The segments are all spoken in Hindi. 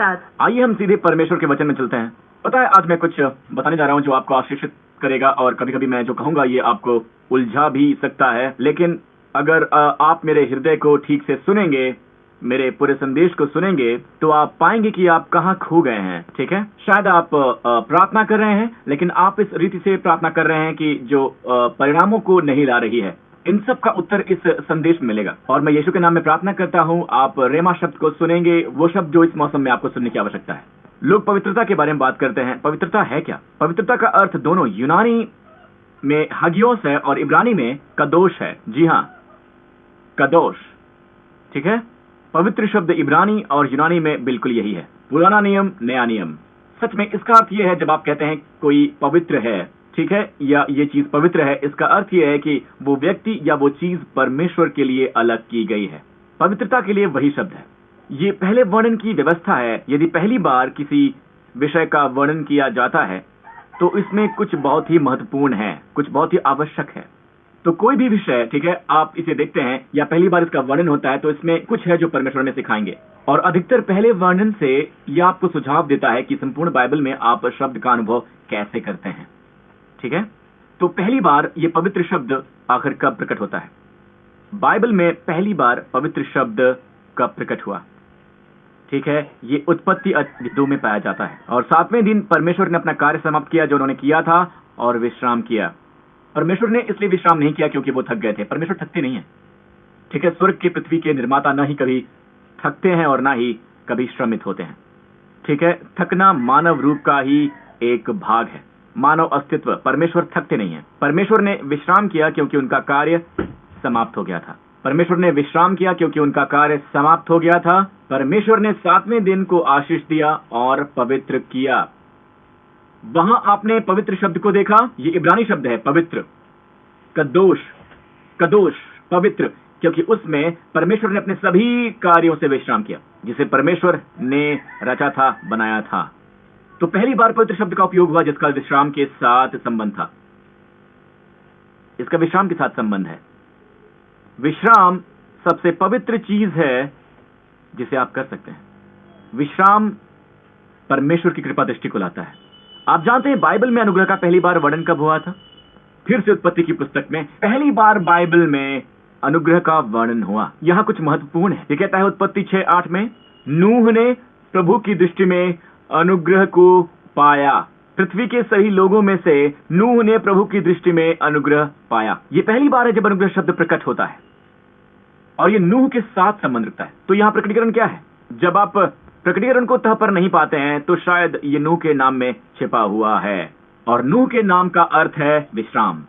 साथ। आइए हम सीधे परमेश्वर के वचन में चलते हैं। पता है, आज मैं कुछ बताने जा रहा हूँ जो आपको आशीषित करेगा, और कभी कभी मैं जो कहूंगा ये आपको उलझा भी सकता है, लेकिन अगर आप मेरे हृदय को ठीक से सुनेंगे, मेरे पूरे संदेश को सुनेंगे, तो आप पाएंगे कि आप कहाँ खो गए हैं। ठीक है, शायद आप प्रार्थना कर रहे हैं, लेकिन आप इस रीति से प्रार्थना कर रहे हैं कि जो परिणामों को नहीं ला रही है। इन सब का उत्तर इस संदेश में मिलेगा, और मैं यीशु के नाम में प्रार्थना करता हूँ आप रेमा शब्द को सुनेंगे, वो शब्द जो इस मौसम में आपको सुनने की आवश्यकता है। लोग पवित्रता के बारे में बात करते हैं। पवित्रता है क्या? पवित्रता का अर्थ दोनों यूनानी में हागियोस है और इब्रानी में कदोश है। जी हाँ, कदोश। ठीक है, पवित्र शब्द इब्रानी और यूनानी में बिल्कुल यही है। पुराना नियम, नया नियम। सच में इसका अर्थ यह है, जब आप कहते हैं कोई पवित्र है, ठीक है, या ये चीज पवित्र है, इसका अर्थ यह है कि वो व्यक्ति या वो चीज परमेश्वर के लिए अलग की गई है। पवित्रता के लिए वही शब्द है। ये पहले वर्णन की व्यवस्था है। यदि पहली बार किसी विषय का वर्णन किया जाता है तो इसमें कुछ बहुत ही महत्वपूर्ण है, कुछ बहुत ही आवश्यक है। तो कोई भी विषय, ठीक है, आप इसे देखते हैं या पहली बार इसका वर्णन होता है, तो इसमें कुछ है जो परमेश्वर ने सिखाएंगे, और अधिकतर पहले वर्णन से यह आपको सुझाव देता है कि संपूर्ण बाइबल में आप शब्द का अनुभव कैसे करते हैं। ठीक है, तो पहली बार ये पवित्र शब्द आखिर कब प्रकट होता है? बाइबल में पहली बार पवित्र शब्द कब प्रकट हुआ? ठीक है, ये उत्पत्ति 2 में पाया जाता है, और 7वें दिन परमेश्वर ने अपना कार्य समाप्त किया जो उन्होंने किया था, और विश्राम किया। परमेश्वर ने इसलिए विश्राम नहीं किया क्योंकि वो थक गए थे। परमेश्वर थकते नहीं है। ठीक है, स्वर्ग के पृथ्वी के निर्माता ना ही कभी थकते हैं और ना ही कभी श्रमित होते हैं। ठीक है, थकना मानव रूप का ही एक भाग है, मानव अस्तित्व। परमेश्वर थकते नहीं है। परमेश्वर ने विश्राम किया क्योंकि उनका कार्य समाप्त हो गया था। परमेश्वर ने विश्राम किया क्योंकि उनका कार्य समाप्त हो गया था। परमेश्वर ने 7वें दिन को आशीष दिया और पवित्र किया। वहां आपने पवित्र शब्द को देखा। ये इब्रानी शब्द है, पवित्र, कदोश। कदोश, पवित्र, क्योंकि उसमें परमेश्वर ने अपने सभी कार्यों से विश्राम किया जिसे परमेश्वर ने रचा था, बनाया था। तो पहली बार पवित्र शब्द का उपयोग हुआ जिसका विश्राम के साथ संबंध था। इसका विश्राम के साथ संबंध है। विश्राम सबसे पवित्र चीज है जिसे आप कर सकते हैं। विश्राम परमेश्वर की कृपा दृष्टि को लाता है। आप जानते हैं बाइबल में अनुग्रह का पहली बार वर्णन कब हुआ था? फिर से उत्पत्ति की पुस्तक में पहली बार बाइबल में अनुग्रह का वर्णन हुआ। यहां कुछ महत्वपूर्ण है। ये कहता है उत्पत्ति 6:8 में, नूह ने प्रभु की दृष्टि में अनुग्रह को पाया। पृथ्वी के सही लोगों में से नूह ने प्रभु की दृष्टि में अनुग्रह पाया। ये पहली बार है जब अनुग्रह शब्द प्रकट होता है, और ये नूह के साथ संबंध रखता है। तो यहां प्रकटीकरण क्या है? जब आप प्रकटीकरण को तह पर नहीं पाते हैं तो शायद ये नूह के नाम में छिपा हुआ है, और नूह के नाम का अर्थ है विश्राम।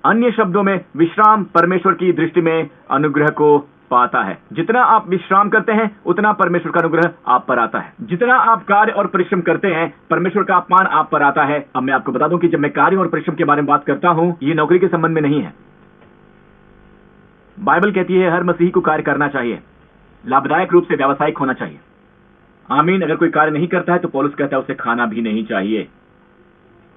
अन्य शब्दों में, विश्राम परमेश्वर की दृष्टि में अनुग्रह को पाता है। जितना आप विश्राम करते हैं उतना परमेश्वर का अनुग्रह आप पर आता है। जितना आप कार्य और परिश्रम करते हैं परमेश्वर का अपमान आप पर आता है। अब मैं आपको बता दूं कि जब मैं कार्य और परिश्रम के बारे में बात करता हूं, ये नौकरी के संबंध में नहीं है। बाइबल कहती है हर मसीही को कार्य करना चाहिए, लाभदायक रूप से व्यावसायिक होना चाहिए। आमीन। अगर कोई कार्य नहीं करता है तो पौलुस कहता है उसे खाना भी नहीं चाहिए।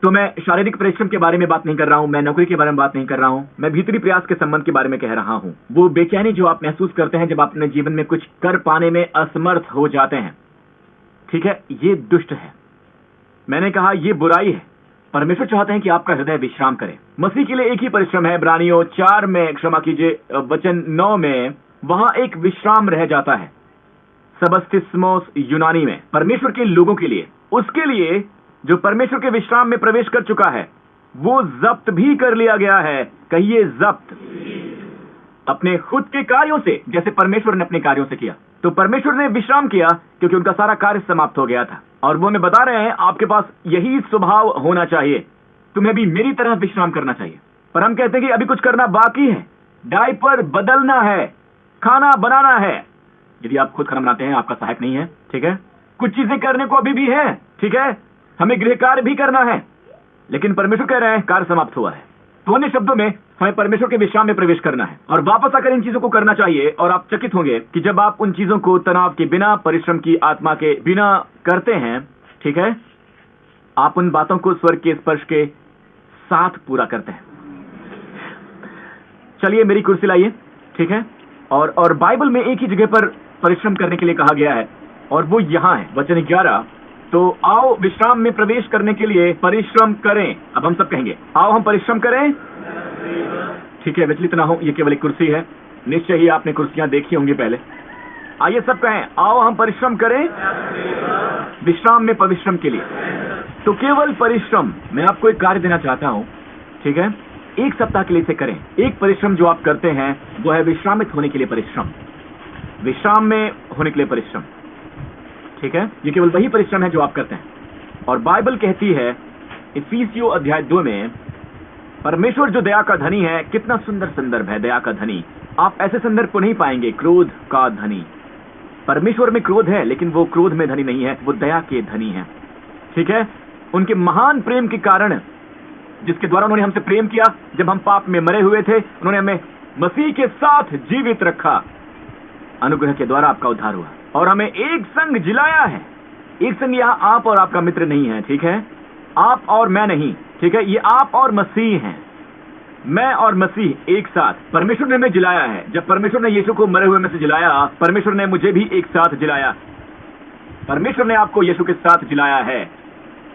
तो मैं शारीरिक परिश्रम के बारे में बात नहीं कर रहा हूं, मैं नौकरी के बारे में बात नहीं कर रहा हूं, मैं भीतरी प्रयास के संबंध के बारे में कह रहा हूं। वो बेचैनी जो आप महसूस करते हैं जब आप अपने जीवन में कुछ कर पाने में असमर्थ हो जाते हैं। ठीक है, ये दुष्ट है। मैंने कहा ये बुराई है। परमेश्वर चाहते हैं कि आपका हृदय विश्राम करे। मसीह के लिए एक ही परिश्रम है। इब्रानियों 4 में, क्षमा कीजिए, वचन 9 में, वहां एक विश्राम रह जाता है। सबस्तिस्मोस यूनानी में, परमेश्वर के लोगों के लिए, उसके लिए जो परमेश्वर के विश्राम में प्रवेश कर चुका है, वो जब्त भी कर लिया गया है। कहिए जब्त। अपने खुद के कार्यों से, जैसे परमेश्वर ने अपने कार्यों से किया। तो परमेश्वर ने विश्राम किया क्योंकि उनका सारा कार्य समाप्त हो गया था, और वो हमें बता रहे हैं आपके पास यही स्वभाव होना चाहिए। तुम्हें भी मेरी तरह विश्राम करना चाहिए। पर हम कहते हैं कि अभी कुछ करना बाकी है। डायपर बदलना है, खाना बनाना है। यदि आप खुद खाना बनाते हैं, आपका सहायक नहीं है, ठीक है, कुछ चीजें करने को अभी भी है, ठीक है, हमें गृह कार्य भी करना है, लेकिन परमेश्वर कह रहे हैं कार्य समाप्त हुआ है। तो अन्य शब्दों में हमें परमेश्वर के विश्राम में प्रवेश करना है और वापस आकर इन चीजों को करना चाहिए। और आप चकित होंगे कि जब आप उन चीजों को तनाव के बिना, परिश्रम की आत्मा के बिना करते हैं, ठीक है, आप उन बातों को स्वर्ग के स्पर्श के साथ पूरा करते हैं। चलिए मेरी कुर्सी लाइए, ठीक है। और बाइबल में एक ही जगह पर परिश्रम करने के लिए कहा गया है, और वो यहाँ है, वचन 11। तो आओ विश्राम में प्रवेश करने के लिए परिश्रम करें। अब हम सब कहेंगे, आओ हम परिश्रम करें। ठीक है, विचलित ना हो, ये केवल एक कुर्सी है, निश्चय ही आपने कुर्सियां देखी होंगी पहले। आइए सब कहें, आओ हम परिश्रम करें विश्राम में परिश्रम के लिए। तो केवल परिश्रम, मैं आपको एक कार्य देना चाहता हूं, ठीक है, 1 सप्ताह के लिए इसे करें। एक परिश्रम जो आप करते हैं वो है विश्रामित होने के लिए परिश्रम, विश्राम में होने के लिए परिश्रम, ठीक है। ये केवल वही परिश्रम है जो आप करते हैं। और बाइबल कहती है इफिसियों अध्याय 2 में, परमेश्वर जो दया का धनी है, कितना सुंदर संदर्भ है, दया का धनी। आप ऐसे संदर्भ को नहीं पाएंगे, क्रोध का धनी। परमेश्वर में क्रोध है, लेकिन वो क्रोध में धनी नहीं है, वो दया के धनी है, ठीक है। उनके महान प्रेम के कारण, जिसके द्वारा उन्होंने हमसे प्रेम किया, जब हम पाप में मरे हुए थे, उन्होंने हमें मसीह के साथ जीवित रखा। अनुग्रह के द्वारा आपका उद्धार हुआ और हमें एक संग जिलाया है। एक संग यहाँ आप और आपका मित्र नहीं है, ठीक है, आप और मैं नहीं, ठीक है, ये आप और मसीह हैं, मैं और मसीह एक साथ। परमेश्वर ने हमें जिलाया है। जब परमेश्वर ने यीशु को मरे हुए में से जिलाया, परमेश्वर ने मुझे भी एक साथ जिलाया। परमेश्वर ने आपको यीशु के साथ जिलाया है,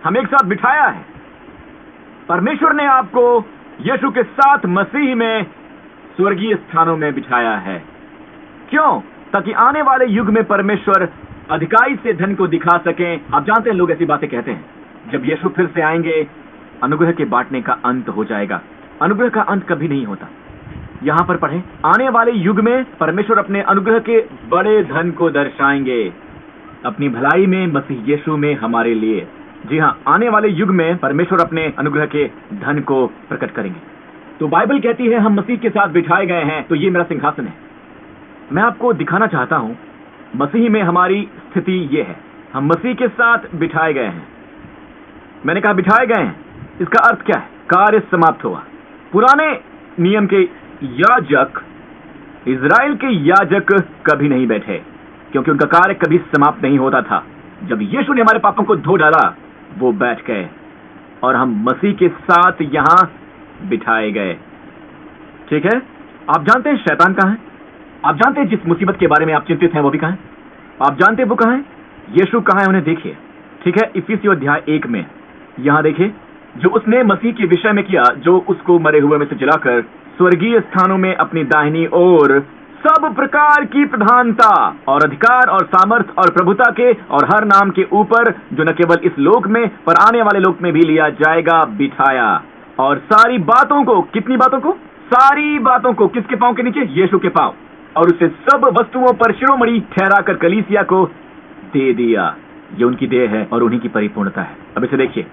हम एक साथ बिठाया है। परमेश्वर ने आपको यीशु के साथ मसीह में स्वर्गीय स्थानों में बिठाया है। क्यों? ताकि आने वाले युग में परमेश्वर अधिकाई से धन को दिखा सकें। आप जानते हैं, लोग ऐसी बातें कहते हैं, जब यीशु फिर से आएंगे अनुग्रह के बांटने का अंत हो जाएगा। अनुग्रह का अंत कभी नहीं होता। यहां पर पढ़ें, आने वाले युग में परमेश्वर अपने अनुग्रह के बड़े धन को दर्शाएंगे अपनी भलाई में, मसीह यीशु में हमारे लिए। जी हां, आने वाले युग में परमेश्वर अपने अनुग्रह के धन को प्रकट करेंगे। तो बाइबल कहती है हम मसीह के साथ बिठाए गए हैं, तो ये मेरा सिंहासन है। मैं आपको दिखाना चाहता हूं मसीह में हमारी स्थिति ये है, हम मसीह के साथ बिठाए गए हैं। मैंने कहा बिठाए गए हैं, इसका अर्थ क्या है? कार्य समाप्त हुआ। पुराने नियम के याजक, इजराइल के याजक कभी नहीं बैठे, क्योंकि उनका कार्य कभी समाप्त नहीं होता था। जब यीशु ने हमारे पापों को धो डाला, वो बैठ गए और हम मसीह के साथ यहां बिठाए गए, ठीक है। आप जानते हैं शैतान कहां है? आप जानते हैं जिस मुसीबत के बारे में आप चिंतित हैं वो भी कहां है? आप जानते हैं वो कहां है? यीशु कहां है, उन्हें देखिए, ठीक है। इफिसियों अध्याय 1 में यहां देखिए, जो उसने मसीह के विषय में किया, जो उसको मरे हुए में से जलाकर स्वर्गीय स्थानों में अपनी दाहिनी ओर सब प्रकार की प्रधानता और अधिकार और सामर्थ और प्रभुता के और हर नाम के ऊपर, जो न केवल इस लोक में पर आने वाले लोक में भी लिया जाएगा, बिठाया। और सारी बातों को, कितनी बातों को? सारी बातों को किसके पांव के नीचे? यीशु के पांव। और उसे सब वस्तुओं पर शिरोमणि ठहराकर कलीसिया को दे दिया। ये उनकी देह है और उन्हीं की परिपूर्णता है। अब इसे देखिए,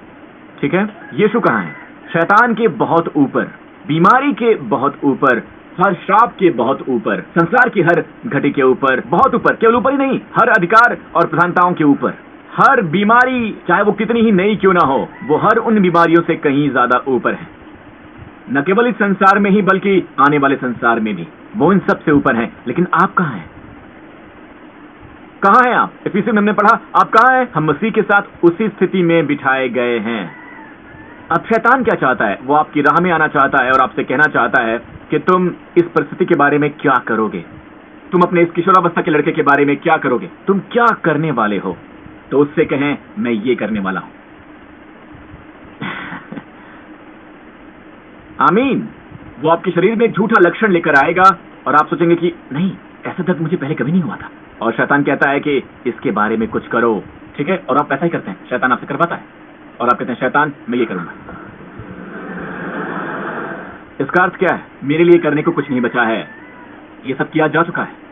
ठीक है। यीशु कहां है? शैतान के बहुत ऊपर, बीमारी के बहुत ऊपर, हर श्राप के बहुत ऊपर, संसार की हर घटी के ऊपर, बहुत ऊपर। केवल ऊपर ही नहीं, हर अधिकार और प्रधानताओं के ऊपर। हर बीमारी, चाहे वो कितनी ही नई क्यों ना हो, वो हर उन बीमारियों से कहीं ज्यादा ऊपर है। न केवल इस संसार में ही, बल्कि आने वाले संसार में भी वो इन सबसे ऊपर है। लेकिन आप कहां हैं? कहां हैं आप? इफिसियों में हमने पढ़ा, आप कहां हैं? हम मसीह के साथ उसी स्थिति में बिठाए गए हैं। अब शैतान क्या चाहता है? वो आपकी राह में आना चाहता है और आपसे कहना चाहता है कि तुम इस परिस्थिति के बारे में क्या करोगे, तुम अपने इस किशोरावस्था के लड़के के बारे में क्या करोगे, तुम क्या करने वाले हो। तो उससे कहें, मैं ये करने वाला हूं। आमीन। वो आपके शरीर में झूठा लक्षण लेकर आएगा और आप सोचेंगे कि नहीं, ऐसा दर्द मुझे पहले कभी नहीं हुआ था। और शैतान कहता है कि इसके बारे में कुछ करो, ठीक है। और आप ऐसा ही करते हैं, शैतान आपसे करवाता है और आप कहते हैं शैतान मैं ये करूंगा। इसका अर्थ क्या है? मेरे लिए करने को कुछ नहीं बचा है, ये सब किया जा चुका है।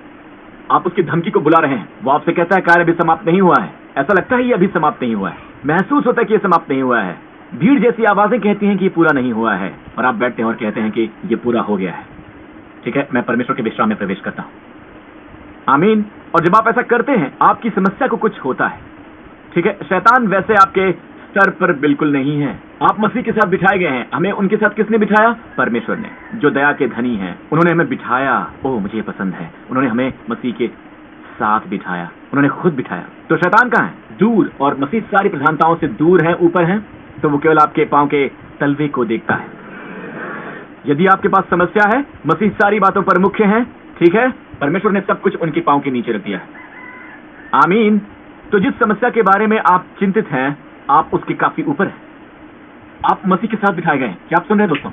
आप उसकी धमकी को बुला रहे हैं। वो आपसे कहता है कार्य अभी समाप्त नहीं हुआ है। ऐसा लगता है ये अभी समाप्त नहीं हुआ है, महसूस होता है कि ये समाप्त नहीं हुआ है। भीड़ जैसी आवाजें कहती हैं कि ये पूरा नहीं हुआ है, और आप बैठते हैं और कहते हैं कि ये पूरा हो गया है, ठीक है। मैं परमेश्वर के विश्राम में प्रवेश करता हूं। आमीन। और जब आप ऐसा करते हैं, आपकी समस्या को कुछ होता है, ठीक है। शैतान वैसे आपके स्तर पर बिल्कुल नहीं है। आप मसीह के साथ बिठाए गए हैं। हमें उनके साथ किसने बिठाया? परमेश्वर ने, जो दया के धनी हैं। उन्होंने हमें बिठाया। ओह, मुझे ये पसंद है। उन्होंने हमें मसीह के साथ बिठाया, उन्होंने खुद बिठाया। तो शैतान कहां है? दूर। और मसीह सारी प्रधानताओं से दूर है, ऊपर है। तो वो केवल आपके पांव के तलवे को देखता है। यदि आपके पास समस्या है, मसीह सारी बातों पर मुख्य है, ठीक है। परमेश्वर ने सब कुछ उनके पांव के नीचे रख दिया है। आमीन। तो जिस समस्या के बारे में आप चिंतित हैं, आप उसके काफी ऊपर हैं। आप मसीह के साथ बिठाए गए हैं। क्या आप सुन रहे हैं दोस्तों?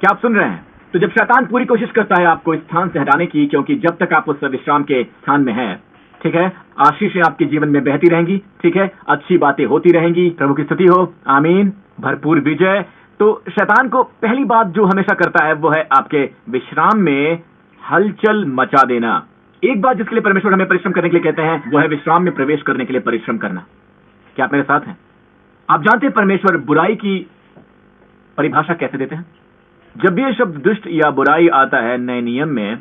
क्या आप सुन रहे हैं? तो जब शैतान पूरी कोशिश करता है आपको इस स्थान से हटाने की, क्योंकि जब तक आप उस विश्राम के स्थान में हैं, ठीक है, आशीषें आपके जीवन में बहती रहेंगी, ठीक है, अच्छी बातें होती रहेंगी। प्रभु की स्तुति हो, आमीन, भरपूर विजय। तो शैतान को पहली बात जो हमेशा करता है वो है आपके विश्राम में हलचल मचा देना। एक बात जिसके लिए परमेश्वर हमें परिश्रम करने के लिए कहते हैं वो है विश्राम में प्रवेश करने के लिए परिश्रम करना। क्या आप मेरे साथ हैं? आप जानते हैं परमेश्वर बुराई की परिभाषा कैसे देते हैं? जब भी ये शब्द दुष्ट या बुराई आता है नए नियम में,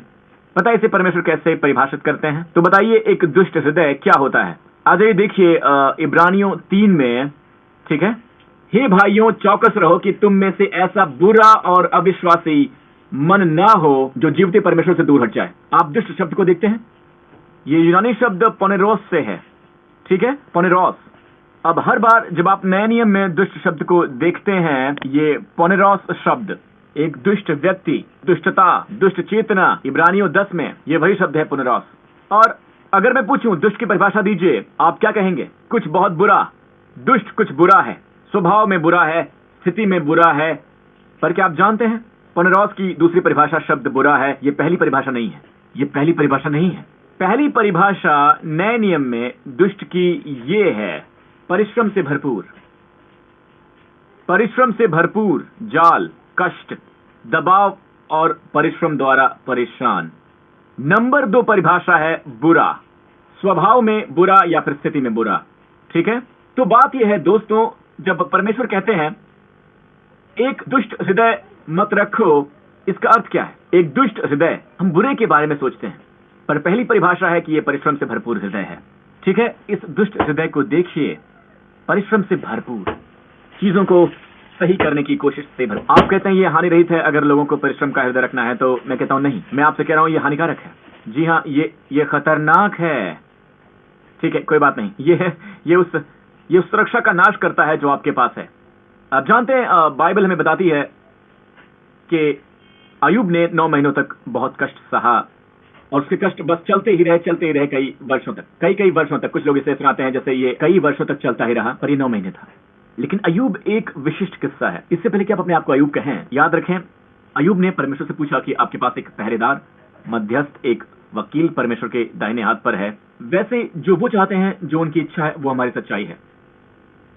पता है इसे परमेश्वर कैसे परिभाषित करते हैं? तो बताइए एक दुष्ट हृदय क्या होता है? आज ये देखिए इब्रानियों 3 में, ठीक है, हे भाइयों चौकस रहो कि तुम में से ऐसा बुरा और अविश्वासी मन ना हो जो जीवते परमेश्वर से दूर हट जाए। आप दुष्ट शब्द को देखते हैं, ये यूनानी शब्द पोनेरोस से है, ठीक है, पोनेरोस। अब हर बार जब आप नए नियम में दुष्ट शब्द को देखते हैं, ये पोनेरोस शब्द एक दुष्ट व्यक्ति, दुष्टता, दुष्ट चेतना, इब्रानियों 10 में ये वही शब्द है पोनेरोस। और अगर मैं पूछूं दुष्ट की परिभाषा दीजिए, आप क्या कहेंगे? कुछ बहुत बुरा। दुष्ट कुछ बुरा है, स्वभाव में बुरा है, स्थिति में बुरा है। पर क्या आप जानते हैं पोनेरोस की दूसरी परिभाषा शब्द बुरा है, ये पहली परिभाषा नहीं है। ये पहली परिभाषा नहीं है। पहली परिभाषा नए नियम में दुष्ट की ये है, परिश्रम से भरपूर। परिश्रम से भरपूर, जाल, कष्ट, दबाव और परिश्रम द्वारा परेशान। नंबर 2 परिभाषा है बुरा, स्वभाव में बुरा या फिर स्थिति में बुरा, ठीक है। तो बात यह है दोस्तों, जब परमेश्वर कहते हैं एक दुष्ट हृदय मत रखो, इसका अर्थ क्या है? एक दुष्ट हृदय, हम बुरे के बारे में सोचते हैं, पर पहली परिभाषा है कि यह परिश्रम से भरपूर हृदय है, ठीक है। इस दुष्ट हृदय को देखिए, परिश्रम से भरपूर, चीजों को सही करने की कोशिश से भरपूर। आप कहते हैं ये हानि रहित है अगर लोगों को परिश्रम का हृदय रखना है, तो मैं कहता हूं नहीं, मैं आपसे कह रहा हूं ये हानिकारक है। जी हाँ, ये खतरनाक है, ठीक है, कोई बात नहीं। ये उस सुरक्षा का नाश करता है जो आपके पास है। आप जानते हैं बाइबल हमें बताती है कि अय्यूब ने 9 महीनों तक बहुत कष्ट सहा, और उसके कष्ट बस चलते ही रहे कई वर्षों तक, कई वर्षों तक। कुछ लोग इसे सुनाते हैं जैसे ये कई वर्षों तक चलता ही रहा, पर ये 9 महीने था। लेकिन अय्यूब एक विशिष्ट किस्सा है। इससे पहले कि आप अपने आप को अय्यूब कहें, याद रखें अय्यूब ने परमेश्वर से पूछा कि आपके पास एक पहरेदार, मध्यस्थ, एक वकील परमेश्वर के दाहिने हाथ पर है। वैसे जो वो चाहते हैं, जो उनकी इच्छा है, वो हमारी सच्चाई है,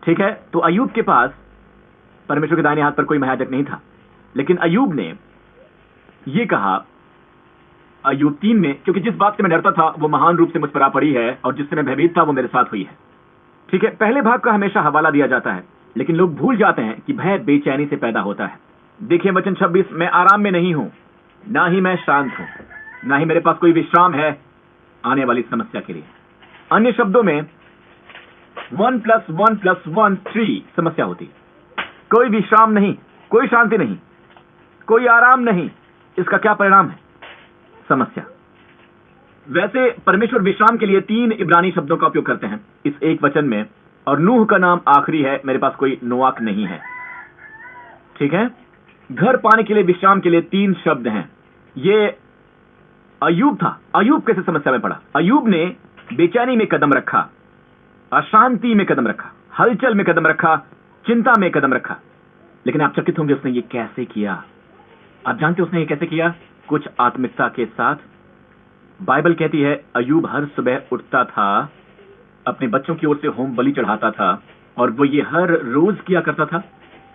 ठीक है। तो अय्यूब के पास परमेश्वर के दाहिने हाथ पर कोई महायाजक नहीं था, लेकिन अय्यूब ने ये कहा अय्यूब 3 में, क्योंकि जिस बात से मैं डरता था वो महान रूप से मुझ पर आ पड़ी है, और जिससे मैं भयभीत था वो मेरे साथ हुई है, ठीक है। पहले भाग का हमेशा हवाला दिया जाता है, लेकिन लोग भूल जाते हैं कि भय बेचैनी से पैदा होता है। देखिए वचन 26, मैं आराम में नहीं हूं, ना ही मैं शांत हूं, ना ही मेरे पास कोई विश्राम है आने वाली समस्या के लिए। अन्य शब्दों में 1 + 1 + 1 3 समस्या होती। कोई विश्राम नहीं, कोई शांति नहीं, कोई आराम नहीं। इसका क्या परिणाम है? समस्या। वैसे परमेश्वर विश्राम के लिए 3 इब्रानी शब्दों का उपयोग करते हैं इस एक वचन में, और नूह का नाम आखिरी है, मेरे पास कोई नोआक नहीं है, ठीक है। घर पाने के लिए, विश्राम के लिए 3 शब्द हैं। ये अय्यूब था। अय्यूब कैसे समस्या में पड़ा? अय्यूब ने बेचैनी में कदम रखा, अशांति में कदम रखा, हलचल में कदम रखा, चिंता में कदम रखा। लेकिन आप चकित होंगे उसने ये कैसे किया। आप जानते उसने ये कैसे किया? कुछ आत्मिकता के साथ। बाइबल कहती है अय्यूब हर सुबह उठता था, अपने बच्चों की ओर से होम बलि चढ़ाता था, और वो ये हर रोज किया करता था,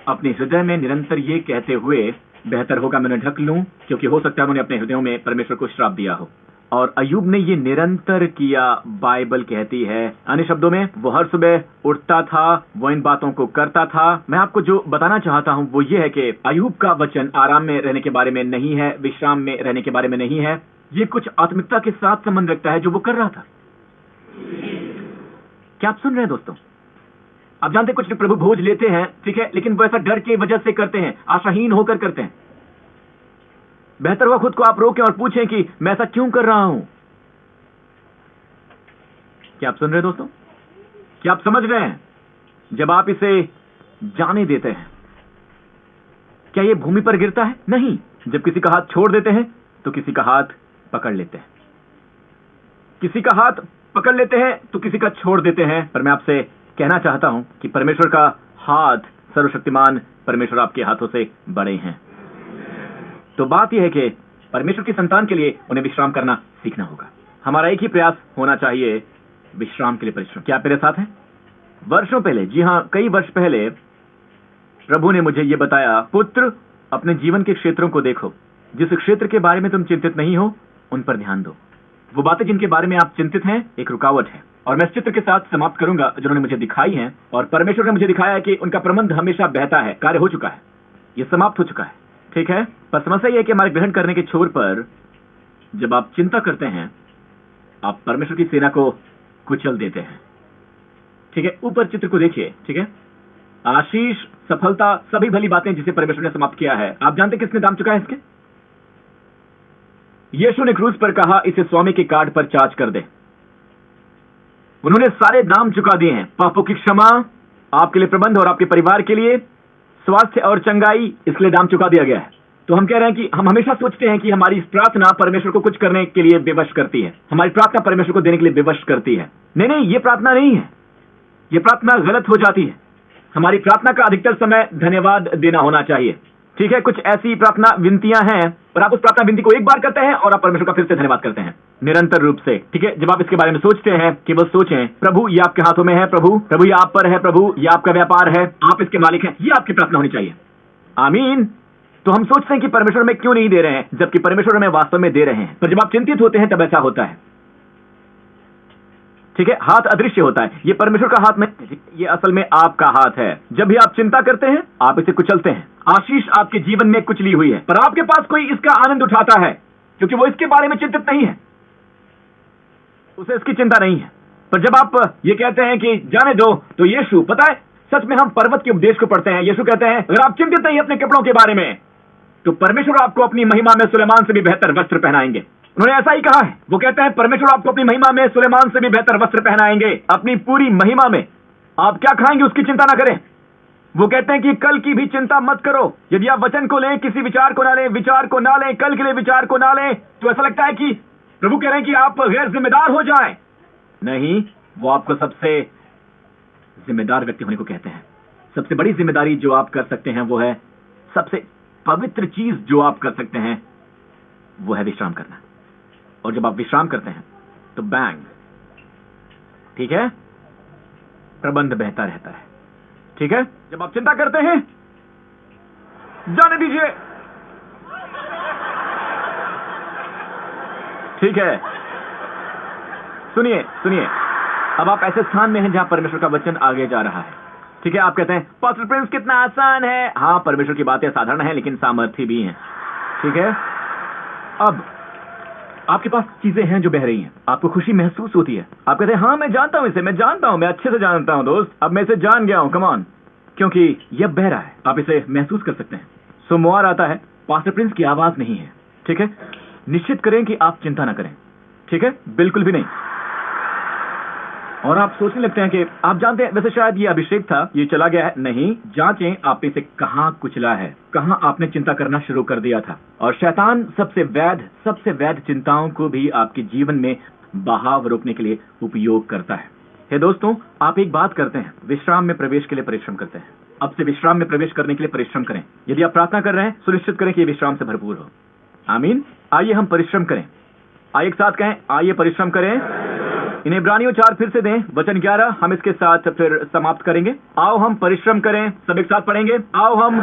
अपने हृदय में निरंतर ये कहते हुए, बेहतर होगा मैं उन्हें ढक लूं, क्योंकि हो सकता है उन्होंने अपने हृदयों में परमेश्वर को श्राप दिया हो। और अय्यूब ने ये निरंतर किया। बाइबल कहती है, अन्य शब्दों में, वो हर सुबह उठता था, वो इन बातों को करता था। मैं आपको जो बताना चाहता हूं वो ये है कि अय्यूब का वचन आराम में रहने के बारे में नहीं है, विश्राम में रहने के बारे में नहीं है। ये कुछ आत्मिकता के साथ संबंध रखता है जो वो कर रहा था। क्या आप सुन रहे हैं दोस्तों? आप जानते कुछ लोग प्रभु भोज लेते हैं, ठीक है, लेकिन वो ऐसा डर के वजह से करते हैं, आशाहीन होकर करते हैं। बेहतर हुआ खुद को आप रोकें और पूछें कि मैं ऐसा क्यों कर रहा हूं। क्या आप सुन रहे हैं दोस्तों? क्या आप समझ रहे हैं? जब आप इसे जाने देते हैं, क्या यह भूमि पर गिरता है? नहीं। जब किसी का हाथ छोड़ देते हैं तो किसी का हाथ पकड़ लेते हैं। किसी का हाथ पकड़ लेते हैं तो किसी का छोड़ देते हैं। पर मैं आपसे कहना चाहता हूं कि परमेश्वर का हाथ, सर्वशक्तिमान परमेश्वर आपके हाथों से बड़े हैं। तो बात यह है कि परमेश्वर की संतान के लिए उन्हें विश्राम करना सीखना होगा। हमारा एक ही प्रयास होना चाहिए, विश्राम के लिए परिश्रम। क्या आप मेरे साथ हैं? वर्षों पहले, जी हाँ, कई वर्ष पहले प्रभु ने मुझे यह बताया, पुत्र, अपने जीवन के क्षेत्रों को देखो। जिस क्षेत्र के बारे में तुम चिंतित नहीं हो, उन पर ध्यान दो। वो बातें जिनके बारे में आप चिंतित हैं, एक रुकावट है। और मैं इस चित्र के साथ समाप्त करूंगा जिन्होंने मुझे दिखाई है, और परमेश्वर ने मुझे दिखाया है कि उनका प्रबंध हमेशा बहता है, कार्य हो चुका है, ये समाप्त हो चुका है। ठीक है, पर समस्या यह है कि हमारे ग्रहण करने के छोर पर जब आप चिंता करते हैं, आप परमेश्वर की सेना को कुचल देते हैं। ठीक है, ऊपर चित्र को देखिए। ठीक है, आशीष, सफलता, सभी भली बातें जिसे परमेश्वर ने समाप्त किया है, आप जानते किसने दाम चुका है इसके? यीशु ने क्रूस पर कहा, इसे स्वामी के कार्ड पर चार्ज कर दे। उन्होंने सारे दाम चुका दिए हैं। पापों की क्षमा, आपके लिए प्रबंध और आपके परिवार के लिए स्वास्थ्य और चंगाई, इसलिए दाम चुका दिया गया है। तो हम कह रहे हैं कि हम हमेशा सोचते हैं कि हमारी प्रार्थना परमेश्वर को कुछ करने के लिए विवश करती है, हमारी प्रार्थना परमेश्वर को देने के लिए विवश करती है। नहीं नहीं, ये प्रार्थना नहीं है, ये प्रार्थना गलत हो जाती है। हमारी प्रार्थना का अधिकतर समय धन्यवाद देना होना चाहिए। ठीक है, कुछ ऐसी प्रार्थना विनतियां हैं और आप उस प्रार्थना विनती को एक बार करते हैं और आप परमेश्वर का फिर से धन्यवाद करते हैं निरंतर रूप से। ठीक है, जब आप इसके बारे में सोचते हैं, केवल सोचें, प्रभु ये आपके हाथों में है, प्रभु ये आप पर है, प्रभु ये आपका व्यापार है, आप इसके मालिक हैं, ये आपकी प्रार्थना होनी चाहिए। आमीन। तो हम सोचते हैं कि परमेश्वर में क्यों नहीं दे रहे हैं, जबकि परमेश्वर हमें वास्तव में दे रहे हैं। तो जब आप चिंतित होते हैं तब ऐसा होता है। ठीक है, हाथ अदृश्य होता है, ये परमेश्वर का हाथ में, ये असल में आपका हाथ है। जब भी आप चिंता करते हैं, आप इसे कुचलते हैं। आशीष आपके जीवन में कुचली हुई है, पर आपके पास कोई इसका आनंद उठाता है, क्योंकि वो इसके बारे में चिंतित नहीं है, उसे इसकी चिंता नहीं है। पर जब आप ये कहते हैं कि जाने दो, तो यीशु, पता है, सच में हम पर्वत के उपदेश को पढ़ते हैं। यीशु कहते हैं, अगर आप चिंतित नहीं अपने कपड़ों के बारे में, तो परमेश्वर आपको अपनी महिमा में सुलेमान से भी बेहतर वस्त्र पहनाएंगे। उन्होंने ऐसा ही कहा है। वो कहते हैं, परमेश्वर आपको अपनी महिमा में सुलेमान से भी बेहतर वस्त्र पहनाएंगे। अपनी पूरी महिमा में आप क्या खाएंगे उसकी चिंता ना करें। वो कहते हैं कि कल की भी चिंता मत करो। यदि आप वचन को लें, किसी विचार को ना लें, विचार को ना लें, कल के लिए विचार को ना लें, तो ऐसा लगता है कि प्रभु कह रहे हैं कि आप गैर जिम्मेदार हो जाएं। नहीं, वो आपको सबसे जिम्मेदार व्यक्ति होने को कहते हैं। सबसे बड़ी जिम्मेदारी जो आप कर सकते हैं वो है, सबसे पवित्र चीज जो आप कर सकते हैं वो है विश्राम करना। और जब आप विश्राम करते हैं तो बैंग, ठीक है, प्रबंध बहता रहता है। ठीक है, जब आप चिंता करते हैं, जाने दीजिए। ठीक है, सुनिए सुनिए, अब आप ऐसे स्थान में हैं जहां परमेश्वर का वचन आगे जा रहा है। ठीक है, आप कहते हैं, पास्टर प्रिंस कितना आसान है। हाँ, परमेश्वर की बातें साधारण है, लेकिन सामर्थ्य भी हैं। ठीक है, अब आपके पास चीजें हैं जो बह रही हैं, आपको खुशी महसूस होती है। आप कहते हैं, हाँ मैं जानता हूं इसे, मैं जानता हूं, मैं अच्छे से जानता हूं दोस्त, अब मैं इसे जान गया हूं, कम ऑन, क्योंकि यह बह रहा है, आप इसे महसूस कर सकते हैं। सोमवार आता है, पास्टर प्रिंस की आवाज नहीं है। ठीक है, निश्चित करें कि आप चिंता ना करें। ठीक है, बिल्कुल भी नहीं। और आप सोचने लगते हैं कि आप जानते हैं, वैसे शायद ये अभिषेक था, ये चला गया है। नहीं, जांचें आपने इसे कहां कुचला है, कहां आपने चिंता करना शुरू कर दिया था। और शैतान सबसे वैध चिंताओं को भी आपके जीवन में बहाव रोकने के लिए उपयोग करता है। हे दोस्तों, आप एक बात करते हैं, विश्राम में प्रवेश के लिए परिश्रम करते हैं। अब से विश्राम में प्रवेश करने के लिए परिश्रम करें। यदि आप प्रार्थना कर रहे हैं, सुनिश्चित करें कि ये विश्राम से भरपूर हो। आमीन। आइए हम परिश्रम करें। आइए एक साथ कहें, आइए परिश्रम करें। इन इब्रानियों 4 फिर से दें, वचन 11, हम इसके साथ फिर समाप्त करेंगे। आओ हम परिश्रम करें, सब एक साथ पढ़ेंगे। आओ हम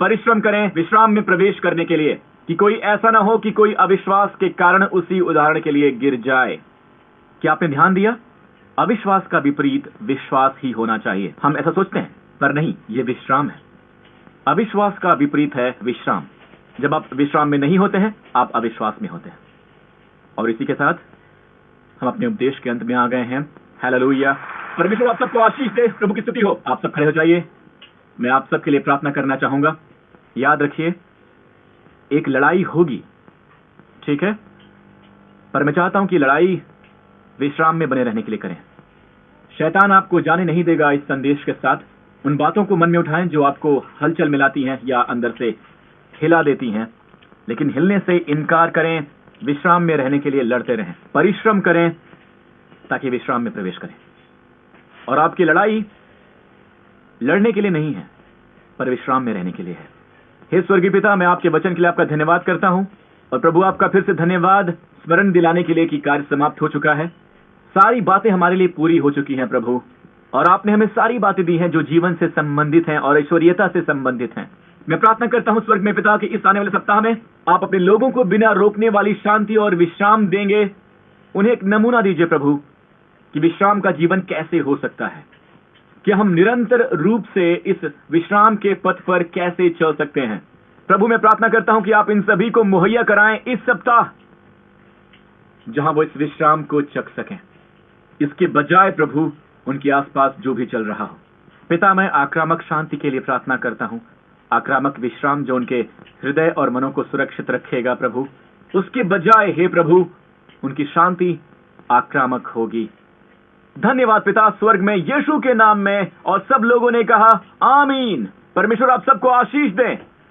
परिश्रम करें विश्राम में प्रवेश करने के लिए, कि कोई ऐसा ना हो कि कोई अविश्वास के कारण उसी उदाहरण के लिए गिर जाए। क्या आपने ध्यान दिया? अविश्वास का विपरीत विश्वास ही होना चाहिए। हम ऐसा सोचते हैं, पर नहीं, ये विश्राम है। अविश्वास का विपरीत है विश्राम। जब आप विश्राम में नहीं होते हैं, आप अविश्वास में होते हैं। और इसी के साथ हम अपने उपदेश के अंत में आ गए हैं। हालेलुया। परमेश्वर आप सबको आशीष दे, प्रभु की स्तुति हो। आप सब खड़े हो जाइए, मैं आप सबके लिए प्रार्थना करना चाहूंगा। याद रखिए, एक लड़ाई होगी, ठीक है, पर मैं चाहता हूं कि लड़ाई विश्राम में बने रहने के लिए करें। शैतान आपको जाने नहीं देगा इस संदेश के साथ। उन बातों को मन में उठाएं जो आपको हलचल मिलाती हैं या अंदर से हिला देती हैं, लेकिन हिलने से इनकार करें। विश्राम में रहने के लिए लड़ते रहें, परिश्रम करें, ताकि विश्राम में प्रवेश करें। और आपकी लड़ाई लड़ने के लिए नहीं है, पर विश्राम में रहने के लिए है। हे स्वर्गीय पिता, मैं आपके वचन के लिए आपका धन्यवाद करता हूं। और प्रभु, आपका फिर से धन्यवाद स्मरण दिलाने के लिए कि कार्य समाप्त हो चुका है। सारी बातें हमारे लिए पूरी हो चुकी हैं प्रभु, और आपने हमें सारी बातें दी हैं जो जीवन से संबंधित हैं और ऐश्वर्यता से संबंधित हैं। मैं प्रार्थना करता हूं स्वर्ग में पिता कि इस आने वाले सप्ताह में आप अपने लोगों को बिना रोकने वाली शांति और विश्राम देंगे। उन्हें एक नमूना दीजिए प्रभु कि विश्राम का जीवन कैसे हो सकता है, कि हम निरंतर रूप से इस विश्राम के पथ पर कैसे चल सकते हैं। प्रभु, मैं प्रार्थना करता हूं कि आप इन सभी को मुहैया कराएं इस सप्ताह, जहां वो इस विश्राम को चख सकें। इसके बजाय प्रभु, उनके आसपास जो भी चल रहा हो, पिता, मैं आक्रामक शांति के लिए प्रार्थना करता हूं। आक्रामक विश्राम जो उनके हृदय और मनों को सुरक्षित रखेगा प्रभु, उसके बजाय हे प्रभु, उनकी शांति आक्रामक होगी। धन्यवाद पिता, स्वर्ग में यीशु के नाम में। और सब लोगों ने कहा आमीन। परमेश्वर आप सबको आशीष दें।